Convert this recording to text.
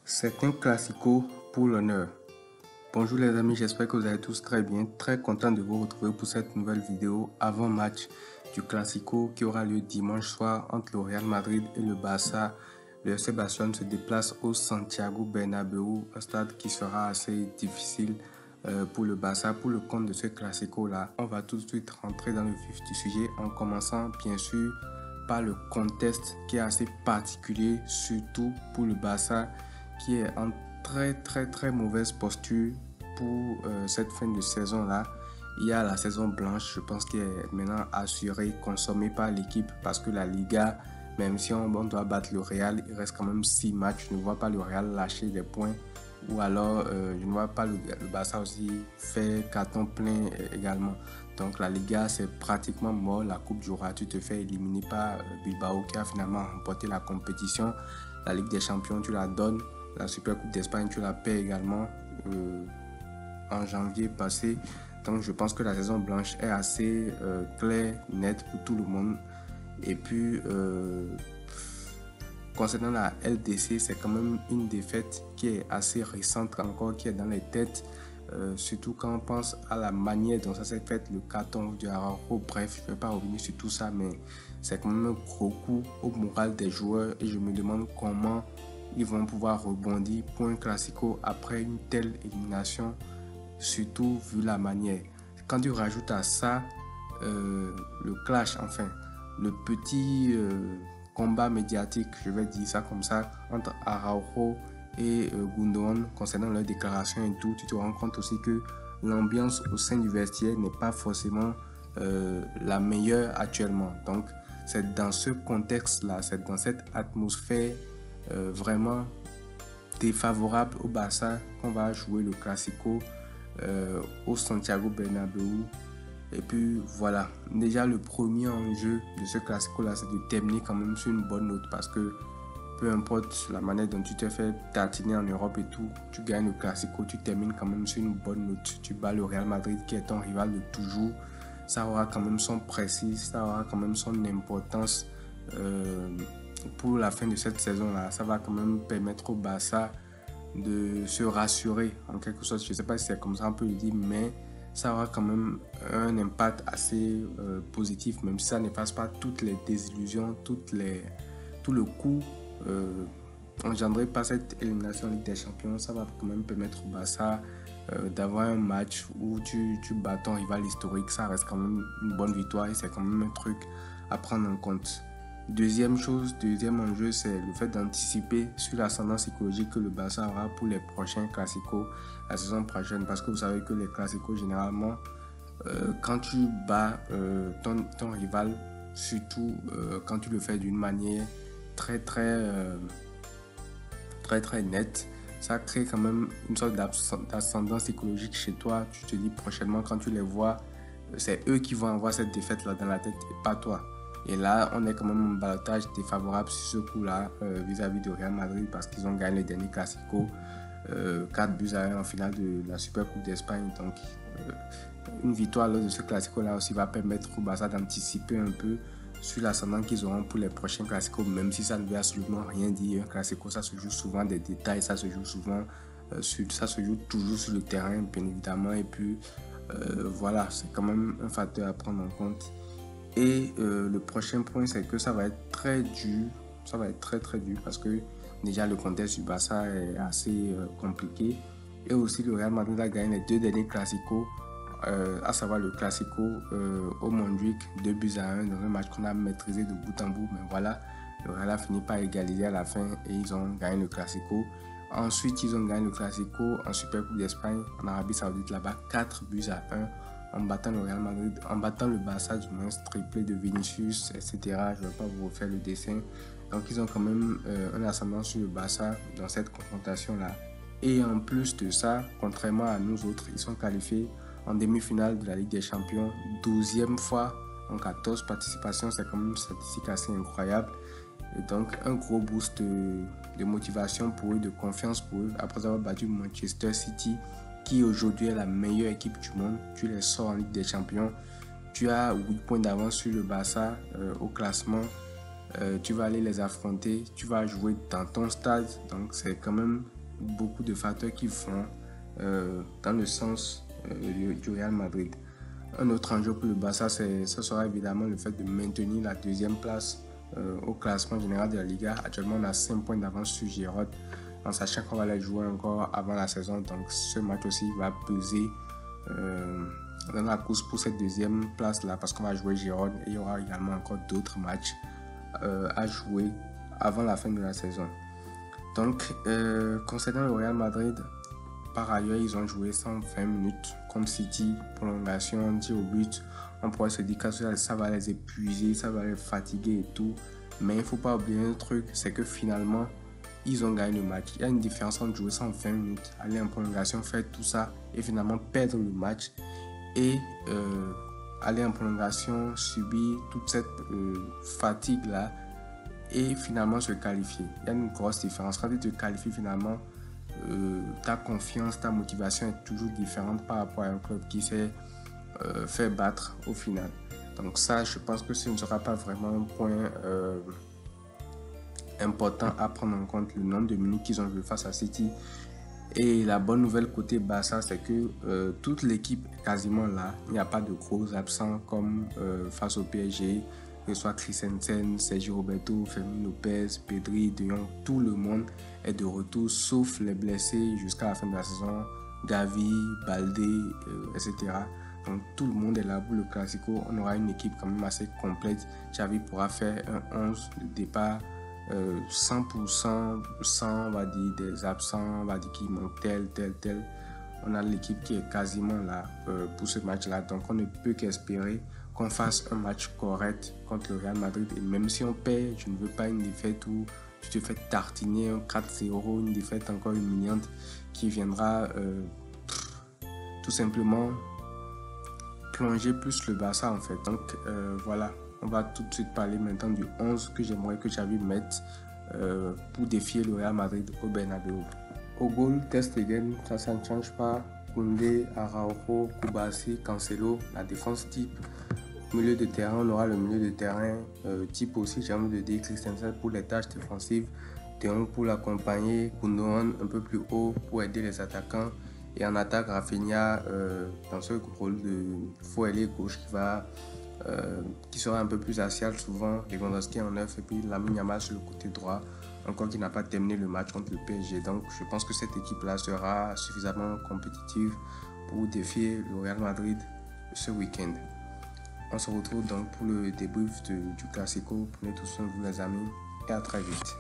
C'est un classico pour l'honneur. Bonjour les amis, j'espère que vous allez tous très bien. Très content de vous retrouver pour cette nouvelle vidéo avant match du classico qui aura lieu dimanche soir entre le Real Madrid et le Barça. Le FC Barcelone se déplace au Santiago Bernabéu, un stade qui sera assez difficile pour le Barça. Pour le compte de ce classico-là, on va tout de suite rentrer dans le vif du sujet en commençant bien sûr par le contexte qui est assez particulier, surtout pour le Barça qui est en très mauvaise posture pour cette fin de saison là. Il y a la saison blanche, je pense, qui est maintenant assurée, consommée par l'équipe parce que la Liga, même si on doit battre le Real, il reste quand même 6 matchs. Je ne vois pas le Real lâcher des points ou alors je ne vois pas le Barça aussi faire carton plein également. Donc la Liga c'est pratiquement mort. La Coupe du Roi, tu te fais éliminer par Bilbao qui a finalement remporté la compétition. La Ligue des Champions, tu la donnes. La Super Coupe d'Espagne, tu la paies également en janvier passé. Donc je pense que la saison blanche est assez claire, nette pour tout le monde. Et puis concernant la LDC, c'est quand même une défaite qui est assez récente encore, qui est dans les têtes. Surtout quand on pense à la manière dont ça s'est fait, le carton du Araujo. Bref, je ne vais pas revenir sur tout ça, mais c'est quand même un gros coup au moral des joueurs. Et je me demande comment ils vont pouvoir rebondir pour un classico après une telle élimination, surtout vu la manière. Quand tu rajoutes à ça le clash, enfin, le petit combat médiatique, je vais dire ça comme ça, entre Araujo et Gundogan concernant leurs déclarations et tout, tu te rends compte aussi que l'ambiance au sein du vestiaire n'est pas forcément la meilleure actuellement. Donc, c'est dans ce contexte-là, c'est dans cette atmosphère vraiment défavorable au Barça qu'on va jouer le Classico au Santiago Bernabéu. Et puis voilà, déjà le premier enjeu de ce Classico là, c'est de terminer quand même sur une bonne note parce que peu importe la manière dont tu te fais tartiner en Europe et tout, tu gagnes le Classico, tu termines quand même sur une bonne note. Tu bats le Real Madrid qui est ton rival de toujours. Ça aura quand même son prestige, ça aura quand même son importance pour la fin de cette saison-là. Ça va quand même permettre au Barça de se rassurer en quelque sorte. Je ne sais pas si c'est comme ça on peut le dire, mais ça aura quand même un impact assez positif, même si ça n'efface pas toutes les désillusions, tout le coup engendré par cette élimination en Ligue des Champions. Ça va quand même permettre au Barça d'avoir un match où tu bats ton rival historique. Ça reste quand même une bonne victoire et c'est quand même un truc à prendre en compte. Deuxième enjeu, c'est le fait d'anticiper sur l'ascendant psychologique que le Barça aura pour les prochains classicos la saison prochaine. Parce que vous savez que les classicos, généralement, quand tu bats ton rival, surtout quand tu le fais d'une manière très nette, ça crée quand même une sorte d'ascendant psychologique chez toi. Tu te dis prochainement, quand tu les vois, c'est eux qui vont avoir cette défaite là dans la tête et pas toi. Et là, on est quand même en balotage défavorable sur ce coup-là vis-à-vis de Real Madrid parce qu'ils ont gagné le dernier Classico 4-1 en finale de la Super Coupe d'Espagne. Donc, une victoire lors de ce Classico-là aussi va permettre au Barça d'anticiper un peu sur l'ascendant qu'ils auront pour les prochains Classicos, même si ça ne veut absolument rien dire. Un Classico, ça se joue souvent des détails, ça se joue souvent, ça se joue toujours sur le terrain, bien évidemment. Et puis, voilà, c'est quand même un facteur à prendre en compte. Et le prochain point, c'est que ça va être très dur. Ça va être très dur parce que déjà le contexte du Barça est assez compliqué. Et aussi le Real Madrid a gagné les 2 derniers Classicos, à savoir le Classico au Montjuic, 2-1 dans un match qu'on a maîtrisé de bout en bout. Mais voilà, le Real a fini par égaliser à la fin et ils ont gagné le Classico. Ensuite, ils ont gagné le Classico en Super Coupe d'Espagne en Arabie Saoudite là-bas, 4-1. En battant le Real Madrid, en battant le Barça du moins, triplé de Vinicius, etc. Je ne vais pas vous refaire le dessin. Donc ils ont quand même un ascendant sur le Barça dans cette confrontation-là. Et en plus de ça, contrairement à nous autres, ils sont qualifiés en demi-finale de la Ligue des Champions, 12e fois en 14 participations. C'est quand même une statistique assez incroyable. Et donc un gros boost de motivation pour eux, de confiance pour eux, après avoir battu Manchester City, qui aujourd'hui est la meilleure équipe du monde. Tu les sors en Ligue des Champions. Tu as 8 points d'avance sur le Barça au classement. tu vas aller les affronter, tu vas jouer dans ton stade. Donc c'est quand même beaucoup de facteurs qui font dans le sens du Real Madrid. Un autre enjeu pour le Barça, ce sera évidemment le fait de maintenir la deuxième place au classement général de la Liga. Actuellement, on a 5 points d'avance sur Gérone, en sachant qu'on va les jouer encore avant la saison. Donc ce match aussi va peser dans la course pour cette deuxième place là, parce qu'on va jouer Gérone et il y aura également encore d'autres matchs à jouer avant la fin de la saison. Donc concernant le Real Madrid, par ailleurs, ils ont joué 120 minutes contre City, prolongation, tir au but. On pourrait se dire que ça va les épuiser, ça va les fatiguer et tout. Mais il ne faut pas oublier un truc, c'est que finalement, ils ont gagné le match. Il y a une différence entre jouer 120 minutes, aller en prolongation, faire tout ça et finalement perdre le match. Et aller en prolongation, subir toute cette fatigue-là et finalement se qualifier. Il y a une grosse différence. Quand tu te qualifies finalement, ta confiance, ta motivation est toujours différente par rapport à un club qui s'est fait battre au final. Donc ça, je pense que ce ne sera pas vraiment un point important à prendre en compte, le nombre de minutes qu'ils ont joué face à City. Et la bonne nouvelle côté Barça, c'est que toute l'équipe est quasiment là. Il n'y a pas de gros absents comme face au PSG, que ce soit Christensen, Sergio Roberto, Fermin Lopez, Pedri, De Jong, tout le monde est de retour sauf les blessés jusqu'à la fin de la saison, Gavi, Baldé, etc. Donc tout le monde est là pour le Classico. On aura une équipe quand même assez complète. Xavi pourra faire un 11 de départ 100%, sans on va dire des absents, on va dire qu'il manque tel. On a l'équipe qui est quasiment là pour ce match-là. Donc on ne peut qu'espérer qu'on fasse un match correct contre le Real Madrid. Et même si on perd, je ne veux pas une défaite où tu te fais tartiner un 4-0, une défaite encore humiliante qui viendra tout simplement plonger plus le Barça en fait. Donc voilà, on va tout de suite parler maintenant du 11 que j'aimerais que Xavi mette pour défier le Real Madrid au Bernabéu. Au goal, Ter Stegen, ça ne change pas. Koundé, Araujo, Koubassi, Cancelo, la défense type. Milieu de terrain, on aura le milieu de terrain type aussi, j'ai envie de dire Christensen pour les tâches défensives, De Jong pour l'accompagner, Gundogan un peu plus haut pour aider les attaquants. Et en attaque, Rafinha dans ce rôle de faux ailier gauche qui sera un peu plus axial souvent, Lewandowski en neuf et puis Lamine Yamal sur le côté droit, encore qui n'a pas terminé le match contre le PSG. Donc je pense que cette équipe-là sera suffisamment compétitive pour défier le Real Madrid ce week-end. On se retrouve donc pour le débrief du Classico. Prenez tout soin de vous les amis et à très vite.